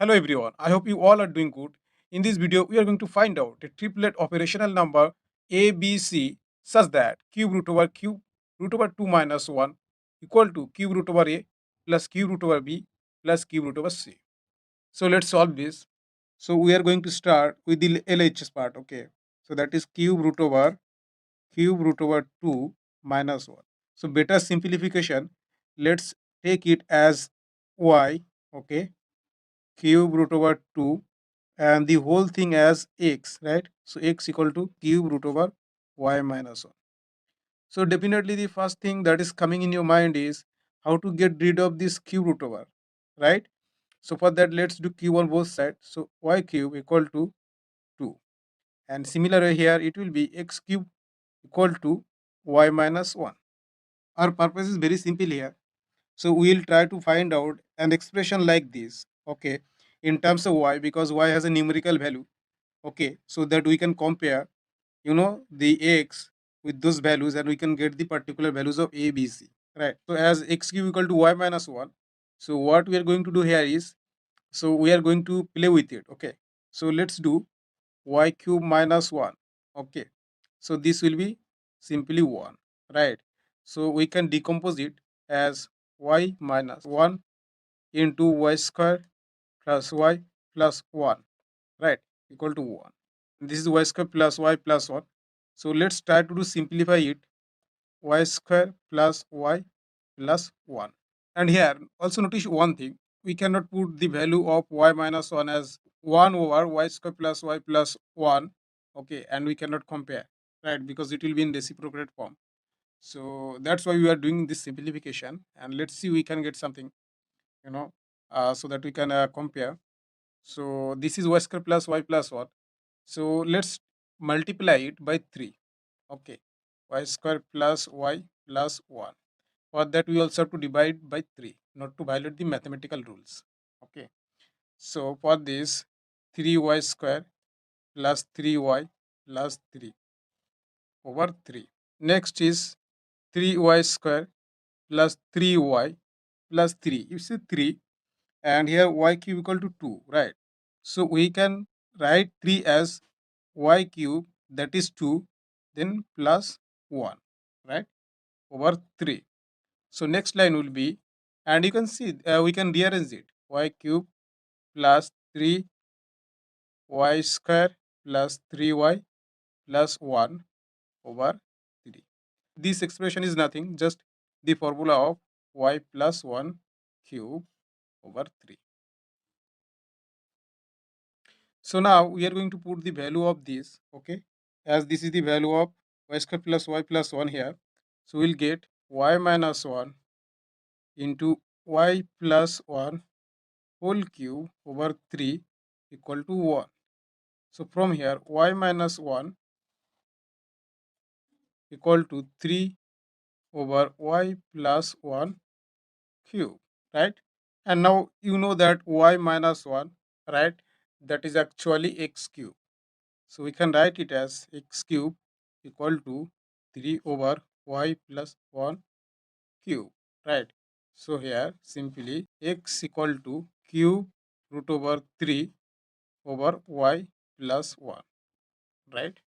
Hello everyone, I hope you all are doing good. In this video, we are going to find out a triplet operational number a, b, c such that cube root over 2 minus 1 equal to cube root over a plus cube root over b plus cube root over c. So let's solve this. So we are going to start with the LHS part, okay. So that is cube root over 2 minus 1. So better simplification, let's take it as y, okay, cube root over 2 and the whole thing as x, right? So x equal to cube root over y minus 1. So definitely the first thing that is coming in your mind is how to get rid of this cube root over, right? So for that, let's do cube on both sides. So y cube equal to 2. And similarly here, it will be x cube equal to y minus 1. Our purpose is very simple here. So we'll try to find out an expression like this, okay, in terms of y, because y has a numerical value, okay, so that we can compare, the x with those values and we can get the particular values of a, b, c, right? So as x cube equal to y minus 1, so what we are going to do here is, so we are going to play with it, okay. So let's do y cube minus 1, okay. So this will be simply 1, right? So we can decompose it as y minus 1 into y square plus y plus 1, right, equal to 1. This is y square plus y plus 1. So let's try to do simplify it, y square plus y plus 1. And here also notice one thing, we cannot put the value of y minus 1 as 1 over y square plus y plus 1, okay, and we cannot compare, right, because it will be in reciprocated form. So that's why we are doing this simplification, and let's see we can get something, you know so that we can compare. So this is y square plus y plus 1. So let's multiply it by 3. Okay. Y square plus y plus 1. For that, we also have to divide by 3, not to violate the mathematical rules. Okay. So for this, 3y square plus 3y plus 3 over 3. Next is 3y square plus 3y plus 3. You see 3, and here y cube equal to 2, right? So we can write 3 as y cube, that is 2, then plus 1, right, over 3. So next line will be, and you can see we can rearrange it, y cube plus 3y square plus 3y plus 1 over 3. This expression is nothing, just the formula of y plus 1 cube over 3. So now we are going to put the value of this, okay, as this is the value of y square plus y plus 1 here. So we'll get y minus 1 into y plus 1 whole cube over 3 equal to 1. So from here, y minus 1 equal to 3 over y plus 1 cube, right? And now you know that y minus 1, right, that is actually x cube. So we can write it as x cube equal to 3 over y plus 1 cube, right? So here simply x equal to cube root over 3 over y plus 1, right?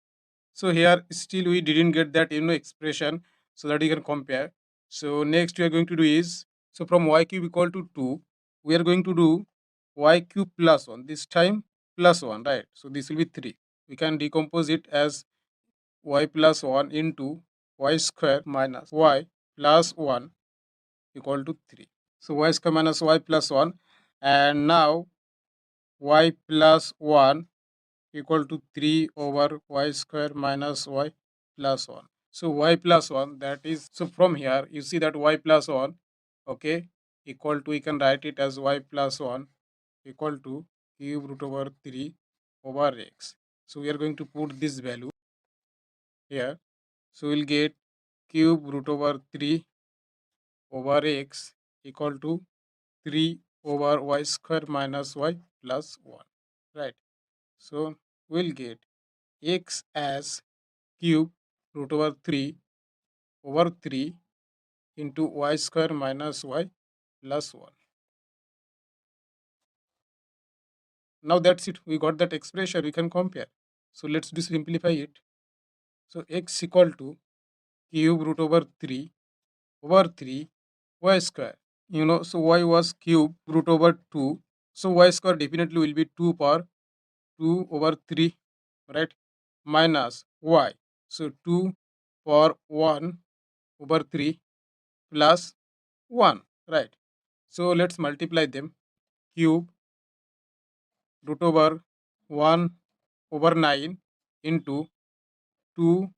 So here still we didn't get that expression, so that you can compare. So next we are going to do is, so from y cube equal to 2, we are going to do y cube plus 1, this time plus 1, right? So this will be 3. We can decompose it as y plus 1 into y square minus y plus 1 equal to 3. So y square minus y plus 1, and now y plus 1 equal to 3 over y square minus y plus 1. So y plus 1, that is, so from here you see that y plus 1, okay, equal to, we can write it as y plus 1 equal to cube root over 3 over x. So we are going to put this value here. So we'll get cube root over 3 over x equal to 3 over y square minus y plus 1, right? So we'll get x as cube root over 3 over 3 into y square minus y plus 1. Now that's it. We got that expression. We can compare. So let's do simplify it. So x equal to cube root over 3 over 3 y square. So y was cube root over 2. So y square definitely will be 2 power 2 over 3, right? Minus y. So 2 power 1 over 3 plus 1, right? So let's multiply them. Cube root over 1 over 9 into 2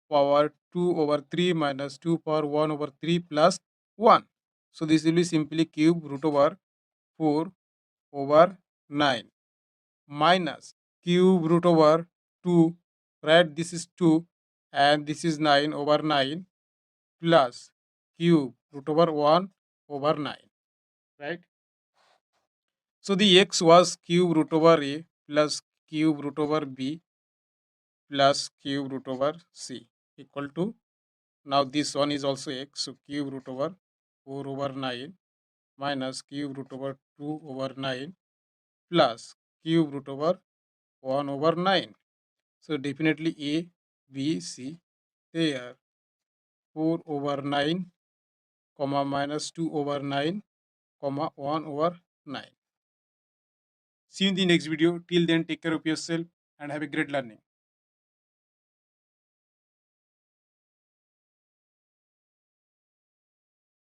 power 2 over 3 minus 2 power 1 over 3 plus 1. So this will be simply cube root over 4 over 9 minus cube root over 2, right? This is 2 and this is 9 over 9 plus cube root over 1 over 9, right? So the x was cube root over a plus cube root over b plus cube root over c equal to, now this one is also x, so cube root over 4 over 9 minus cube root over 2 over 9 plus cube root over 1 over 9. So definitely a, b, c, there 4 over 9 comma minus 2 over 9 comma 1 over 9. See you in the next video. Till then, take care of yourself and have a great learning.